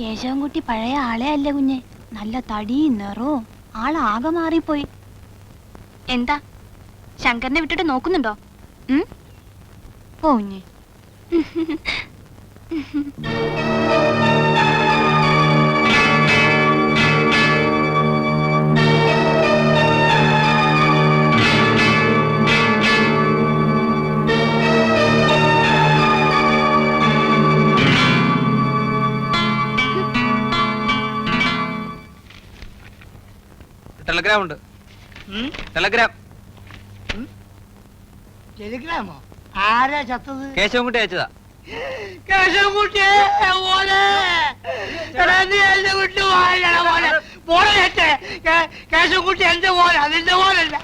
കേശവൻകുട്ടി പഴയ ആളെ അല്ല കുഞ്ഞെ. നല്ല തടിയും നിറവും ആളാകെ മാറിപ്പോയി. എന്താ ശങ്കരനെ വിട്ടിട്ട് നോക്കുന്നുണ്ടോ? കുഞ്ഞെ ടെലഗ്രാം ഉണ്ട്. ടെലഗ്രാം. ടെലിഗ്രാമോ? ആരാ ചത്തത്? കേശവൻകുട്ടി അയച്ചതാ. കേശവൻകുട്ടി കേശവൻകുട്ടി എന്റെ പോലെ, അതിന്റെ പോലല്ല.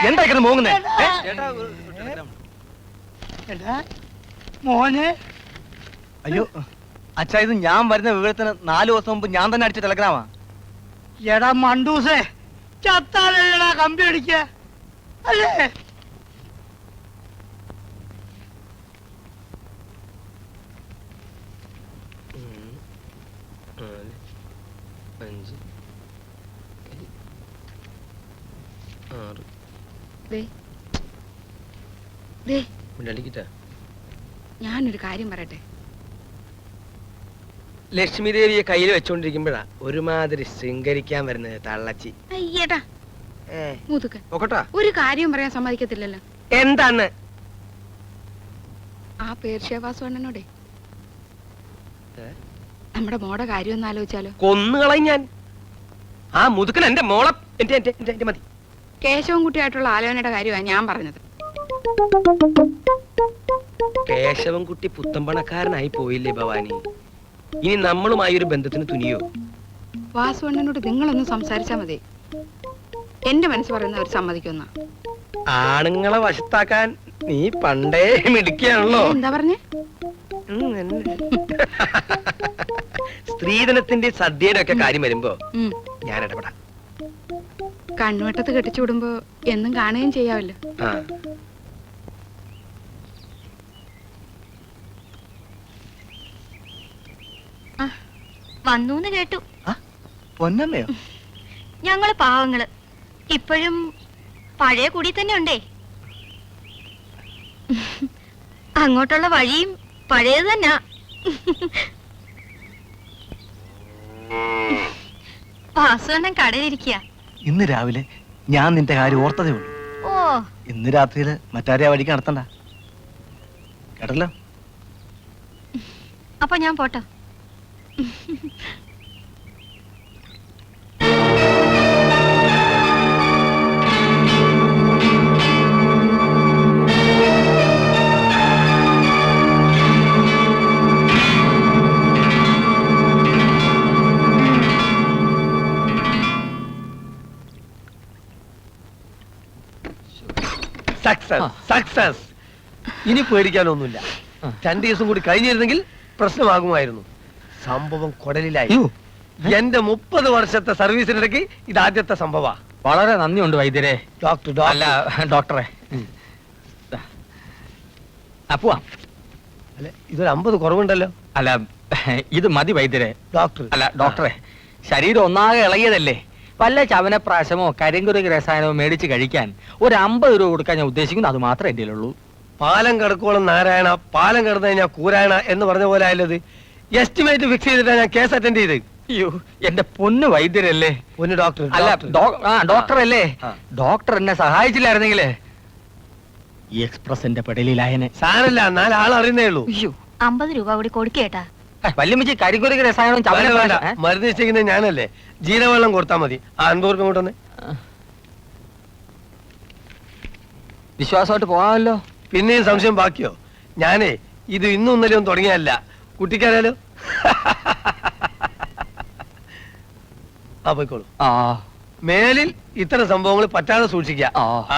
എന്താ മോങ്ങുന്നേ? മോനെ അയ്യോ അച്ഛാ, ഇത് ഞാൻ വരുന്ന വിവരത്തിന് 4 ദിവസം മുമ്പ് ഞാൻ തന്നെ അടിച്ച ടെലഗ്രാമാ. എടാ മണ്ടൂസേ, ചത്താലടാ കമ്പി അടിക്ക അല്ലേ? ഞാനൊരു കാര്യം പറയട്ടെ. ലക്ഷ്മി ദേവിയെ കയ്യിൽ വെച്ചോണ്ടിരിക്കുമ്പോഴാ ഒരുമാതിരി ശൃംഗരിക്കാൻ വരുന്നത് തള്ളച്ചി. അയ്യടാ മുതുക്കൻ ഒരു കാര്യം പറയാൻ സമ്മതിക്കത്തില്ലല്ലോ. എന്താണ്? ആ പേർഷ്യവാസവണ്ണനോടെ നമ്മുടെ മോടെ കാര്യം ഒന്ന് ആലോചിച്ചാലോ? കൊന്നുകളയും ഞാൻ. ആ മുതുക്കൻ എന്റെ മോളെ എന്റെ മതി. കേശവൻകുട്ടിയായിട്ടുള്ള ആലോചനയുടെ കാര്യമാണ് ഞാൻ പറഞ്ഞത്. കേശവൻകുട്ടി പുത്തമ്പണക്കാരനായി പോയില്ലേ ഭവാനി? ഇനി നമ്മളുമായി ഒരു ബന്ധത്തിന് തുനിയോ? വാസുവണ്ണനോട് നിങ്ങളൊന്നും സംസാരിച്ചാ മതി. എന്റെ മനസ്സ് പറയുന്ന അവർ സമ്മതിക്കുന്ന. ആണുങ്ങളെ വശത്താക്കാൻ നീ പണ്ടേ മിടുക്കിയാണല്ലോ. എന്താ പറഞ്ഞേ? സ്ത്രീധനത്തിന്റെ സദ്യയുടെ ഒക്കെ കാര്യം വരുമ്പോ ഞാൻ ഇടപെടാം. കണ്ണുവട്ടത്ത് കെട്ടിച്ചുവിടുമ്പോ എന്നും കാണുകയും ചെയ്യാമല്ലോ. വന്നൂന്ന് കേട്ടു. പൊന്നമ്മയോ? ഞങ്ങള് പാവങ്ങള് ഇപ്പോഴും പഴയ കുടി തന്നെ ഉണ്ടേ. അങ്ങോട്ടുള്ള വഴിയും പഴയത് തന്നെ. വാസുവണ്ണൻ കടയിലിരിക്കുക. ഇന്ന് രാവിലെ ഞാൻ നിന്റെ കാര്യം ഓർത്തതേ ഉള്ളൂ. ഓ, ഇന്ന് രാത്രിയില് മറ്റാരെ ആ വഴിക്ക് നടത്തണ്ട കേട്ടല്ലോ. അപ്പൊ ഞാൻ പോട്ടോ. സക്സസ്. ഇനി പേടിക്കാനൊന്നുമില്ല. 2 ദിവസം കൂടി കഴിഞ്ഞിരുന്നെങ്കിൽ പ്രശ്നമാകുമായിരുന്നു. സംഭവം കൊടലിലായി. എന്റെ 30 വർഷത്തെ സർവീസിനിടയ്ക്ക് ഇത് ആദ്യത്തെ സംഭവ. വളരെ നന്ദിയുണ്ട് വൈദ്യരെ. ഡോക്ടറെ. അപ്പുവാ അല്ല, ഇതൊരു 50 കുറവുണ്ടല്ലോ. അല്ല, ഇത് മതി വൈദ്യരെ. ഡോക്ടറെ, ശരീരം ഒന്നാകെ ഇളകിയതല്ലേ. വല്ല ചവനപ്രാശമോ കരിങ്കുരുക്ക് രസായനമോ മേടിച്ച് കഴിക്കാൻ ഒരു 50 രൂപ കൊടുക്കാൻ ഞാൻ ഉദ്ദേശിക്കുന്നു. അത് മാത്രമേ എൻ്റെ ഉള്ളൂ. പാലം കിടക്കോളം നാരായണ, പാലം കിടന്നു കഴിഞ്ഞാൽ കൂരായണ എന്ന് പറഞ്ഞ പോലെ ആയല്ലത്. എസ്റ്റിമേറ്റ് ഫിക്സ് ചെയ്തിട്ടാണ് ഞാൻ കേസ് അറ്റൻഡ് ചെയ്ത്. അയ്യോ, എന്റെ പൊന്ന് വൈദ്യരല്ലേ. പൊന്ന് ഡോക്ടർ. അല്ല, ഡോക്ടർ അല്ലേ. ഡോക്ടർ എന്നെ സഹായിച്ചില്ലായിരുന്നെങ്കിലേ ഈ എക്സ്പ്രസിന്റെ പെടലിലായനെ. സാരല്ല, 4 ആൾ അറിയുന്നേ ഉള്ളൂ. 50 രൂപ കൂടി കൊടുക്കേട്ടാ. വല്യമ്മച്ചി കരിങ്കുരുക്ക് രസായനം മരുന്ന് നിശ്ചയിക്കുന്നത് ഞാനല്ലേ. ജീരവെള്ളം കൊടുത്താൽ മതി. 50 രൂപ കൊണ്ടുവന്ന് വിശ്വാസമായിട്ട് പോകാമല്ലോ. പിന്നെയും സംശയം ബാക്കിയോ? ഞാനേ ഇത് ഇന്നും ഇന്നലെയും തുടങ്ങിയല്ല. കുട്ടിക്കാരല്ലോ. പോയിക്കോളൂ. മേലിൽ ഇത്തരം സംഭവങ്ങൾ പറ്റാതെ സൂക്ഷിക്കുക.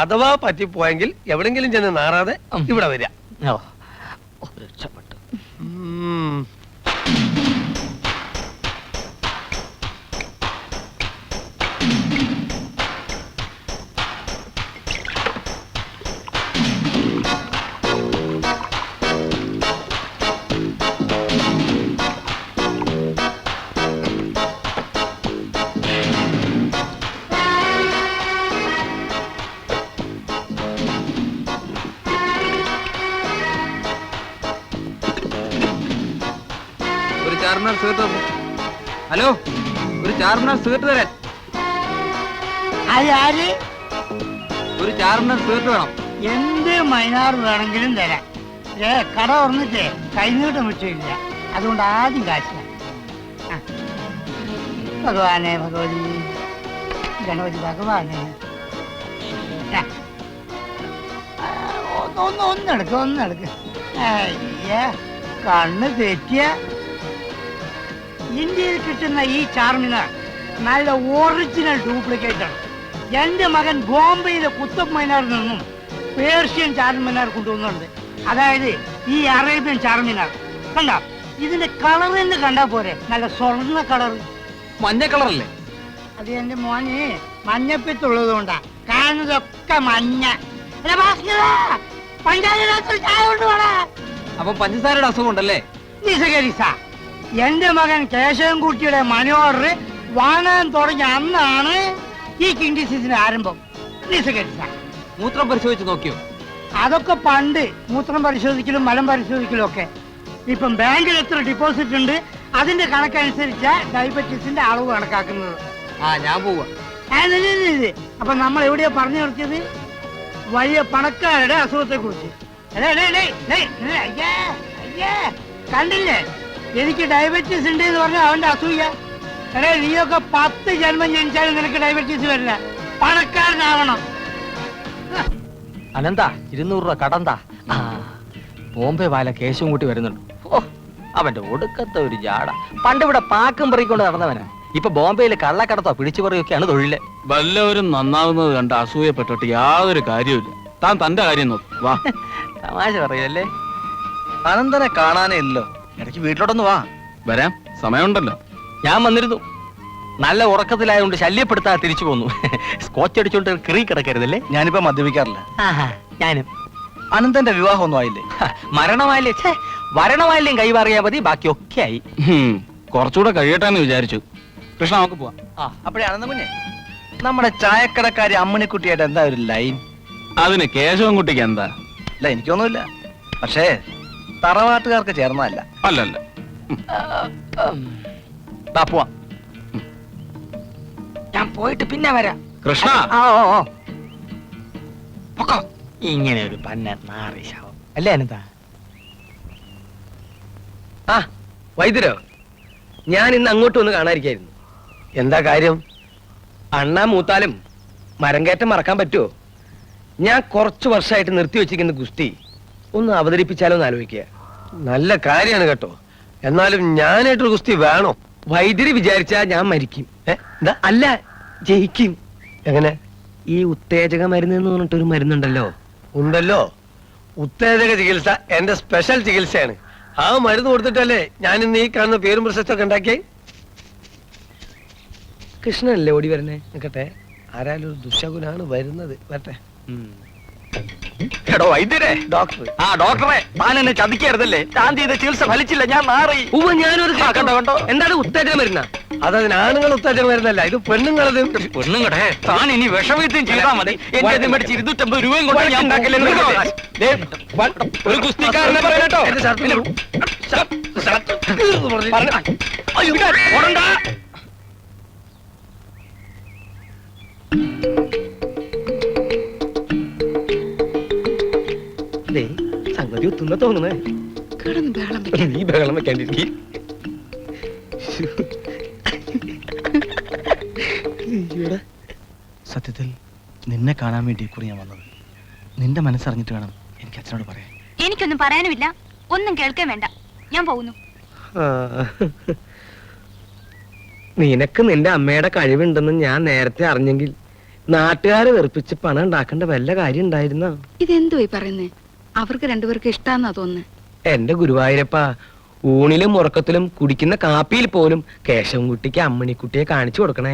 അഥവാ പറ്റിപ്പോയെങ്കിൽ എവിടെങ്കിലും ചെന്ന് നാറാതെ ഇവിടെ വരിക. ചാർമിനാർ സിഗരറ്റ് തന്നു. ഹലോ, ഒരു ചാർമിനാർ സിഗരറ്റ് തരാൻ. ആര് ഒരു ചാർമിനാർ സിഗരറ്റ് വേണം. എന്ത് മൈനാർ വേണമെങ്കിലും തരാം. കട തുറന്നിട്ടേ കൈനീട്ടം വിട്ടില്ല, അതുകൊണ്ട് ആദ്യം കാശില്ല. ഭഗവാനെ ഭഗവതി, ഗണപതി ഭഗവാനെ. ഒന്നെടുക്ക്. കണ്ണ് തെറ്റിയ ഇന്ത്യയിൽ കിട്ടുന്ന ഈ ചാർമിനാർ നല്ല ഒറിജിനൽ ഡ്യൂപ്ലിക്കേറ്റ് ആണ്. എന്റെ മകൻ ബോംബെയിലെ കുത്തബ് മൈനാറിൽ നിന്നും പേർഷ്യൻ ചാർമിനാർ കൊണ്ടുവന്നുണ്ട്. അതായത് ഈ അറേബ്യൻ ചാർമിനാർ. കണ്ട, ഇതിന്റെ കളർ എന്ന് കണ്ടാ പോരെ, നല്ല സ്വർണ്ണ കളർ. മഞ്ഞ കളറല്ലേ? അത് എന്റെ മോന് മഞ്ഞപ്പിത്തുള്ളത് കൊണ്ടാ കാണുന്നതൊക്കെ മഞ്ഞ. അപ്പൊ പഞ്ചസാരയുടെ അസുഖം ഉണ്ടല്ലേ? എന്റെ മകൻ കേശവൻകുട്ടിയുടെ മണി ഓർഡർ വാങ്ങാൻ തുടങ്ങിയ അന്നാണ് ഈ കിങ് ഡിസീസിന്റെ ആരംഭം. മൂത്രം പരിശോധിച്ച് നോക്കിയോ? അതൊക്കെ പണ്ട് മൂത്രം പരിശോധിക്കലും മലം പരിശോധിക്കലും ഒക്കെ. ഇപ്പം ബാങ്കിൽ എത്ര ഡിപ്പോസിറ്റ് ഉണ്ട് അതിന്റെ കണക്കനുസരിച്ച ഡയബറ്റീസിന്റെ അളവ് കണക്കാക്കുന്നത്. ഞാൻ പോവാ. അപ്പൊ നമ്മൾ എവിടെയാ പറഞ്ഞു നിർത്തിയത്? വലിയ പണക്കാരുടെ അസുഖത്തെ കുറിച്ച്. കണ്ടില്ലേ, എനിക്ക് ഡയബറ്റീസ് ഉണ്ട് എന്ന് പറഞ്ഞാൽ അവന്റെ അസൂയ. നീയൊക്കെ 10 ജന്മം ജനിച്ചാലും നിനക്ക് ഡയബറ്റീസ് വരില്ല. പണക്കാരനാവണം. അനന്താ 200 രൂപ കടന്താ. ബോംബെ വാല കേശവും കൂട്ടി വരുന്നുണ്ട്. ഓ, അവന്റെ ഒടുക്കത്തെ ഒരു ജാട. പണ്ട് ഇവിടെ പാക്കും പറിക്കൊണ്ട് നടന്നവനാ. ഇപ്പൊ ബോംബെയിൽ കള്ളക്കടത്തോ പിടിച്ചുപറിയൊക്കെയാണ് തൊഴില്. വല്ലവരും നന്നാവുന്നത് കണ്ട് അസൂയപ്പെട്ടിട്ട് യാതൊരു കാര്യമില്ല. താൻ തന്റെ കാര്യം നോക്കും. വാ. തമാശ പറയല്ലേ? അനന്തനെ കാണാനേ ഇല്ലല്ലോ. ഇടയ്ക്ക് വീട്ടിലോട്ടൊന്ന് വാ. വരാം, സമയമുണ്ടല്ലോ. ഞാൻ വന്നിരുന്നു. നല്ല ഉറക്കത്തിലായതുകൊണ്ട് ശല്യപ്പെടുത്താതെ തിരിച്ചു പോന്നു. സ്കോച്ച് അടിച്ചോണ്ട് കിറി കിടക്കരുതല്ലേ? ഞാനിപ്പോ മദ്യപിക്കാറില്ല. ഞാനും. അനന്തന്റെ വിവാഹം ഒന്നും ആയില്ലേ? മരണമായില്ലേ? വരണമായില്ലേം കൈമാറിയാ മതി, ബാക്കിയൊക്കെ ആയി. കുറച്ചുകൂടെ കഴിയട്ടെ എന്ന് വിചാരിച്ചു. കൃഷ്ണ, നമുക്ക് പോവാം. അപ്പഴേ അനന്ത കുഞ്ഞെ, നമ്മുടെ ചായക്കടക്കാരി അമ്മണിക്കുട്ടിയായിട്ട് എന്താ ഒരു ലൈൻ? അതിന് കേശവൻകുട്ടിക്ക് എന്താ? ഇല്ല, എനിക്കൊന്നുമില്ല. പക്ഷേ തറവാട്ടുകാർക്ക് ചേർന്നല്ല. അല്ലല്ല. പോവാം. ഞാൻ പോയിട്ട് പിന്നെ വരാം. കൃഷ്ണ, ഇങ്ങനെ ഒരു പന്ന നാറി ശവം അല്ലേ അനന്താ? വൈദ്യരോ, ഞാൻ ഇന്ന് അങ്ങോട്ട് ഒന്ന് കാണാതിരിക്കായിരുന്നു. എന്താ കാര്യം? അണ്ണാ മൂത്താലും മരം കയറ്റം മറക്കാൻ പറ്റുമോ? ഞാൻ കുറച്ചു വർഷമായിട്ട് നിർത്തി വെച്ചിരിക്കുന്ന ഗുസ്തി ഒന്ന് അവതരിപ്പിച്ചാലോ എന്ന് ആലോചിക്കുക. നല്ല കാര്യമാണ് കേട്ടോ. എന്നാലും ഞാനായിട്ടൊരു ഗുസ്തി വേണോ? വൈദ്യര് വിചാരിച്ചാ ഞാൻ മരിക്കും. എന്താ? അല്ല, ജയിക്കും. എങ്ങനെ? ഈ ഉത്തേജക മരുന്ന് എന്ന് പറഞ്ഞിട്ടൊരു മരുന്നുണ്ടല്ലോ. ഉണ്ടല്ലോ. ഉത്തേജക ചികിത്സ എന്റെ സ്പെഷ്യൽ ചികിത്സയാണ്. ആ മരുന്ന് കൊടുത്തിട്ടല്ലേ ഞാൻ ഇന്ന് ഈ കാണുന്ന പേരും പ്രശസ്തൊക്കെ ഉണ്ടാക്കിയേ. കൃഷ്ണനല്ലേ ഓടി വരണേ? നിക്കട്ടെ, ആരാലും ഒരു ദുശകുനാണ് വരുന്നത്. വരട്ടെ. എടോ വൈദ്യരെ, ഡോക്ടർ. ഡോക്ടറെ, താൻ എന്നെ ചതിക്കരുതല്ലേ? താൻ ചെയ്ത ചികിത്സ ഫലിച്ചില്ല, ഞാൻ മാറി. ഞാനൊരു കണ്ടോ? എന്താണ് ഉത്തേജന മരുന്ന? അതതിന് ആണുങ്ങൾ ഉത്തേജന മരുന്നല്ല, ഇത് പെണ്ണുങ്ങളത്. പെണ്ണുങ്ങടെ താൻ ഇനി വിഷവൈദ്യം ചെയ്താൽ മതി. എന്റെ മേടിച്ച് 250 രൂപയും കൊണ്ട് ഞാൻ ഒരു കുസ്തിക്കാരനെ പറയട്ടോ. സംഗതി ഒത്തുന്ന തോന്നുന്നേ. കിടന്ന് ബഹളം വെക്കാൻ. നീ ബഹളം വെക്കാണ്ടിരിക്കും. സത്യത്തിൽ നിന്നെ കാണാൻ വേണ്ടി കുറി ഞാൻ വന്നത്. നിന്റെ മനസ്സറിഞ്ഞിട്ട് വേണം എനിക്ക് അച്ഛനോട് പറയാൻ. എനിക്കൊന്നും പറയാനുമില്ല, ഒന്നും കേൾക്കാൻ വേണ്ട. ഞാൻ പോകുന്നു. നിനക്ക് നിന്റെ അമ്മയുടെ കഴിവുണ്ടെന്ന് ഞാൻ നേരത്തെ അറിഞ്ഞെങ്കിൽ നാട്ടുകാരെ വെറുപ്പിച്ച് പണം ഉണ്ടാക്കേണ്ട വല്ല കാര്യം ഉണ്ടായിരുന്നോ? ഇതെന്തോ ഈ പറയുന്നേ? അവർക്ക് രണ്ടുപേർക്ക് ഇഷ്ടാന്നാ തോന്നുന്നു. എന്റെ ഗുരുവായൂരപ്പ, ഊണിലും ഉറക്കത്തിലും കുടിക്കുന്ന കാപ്പിയിൽ പോലും കേശവൻകുട്ടിക്ക് അമ്മണിക്കുട്ടിയെ കാണിച്ചു കൊടുക്കണേ.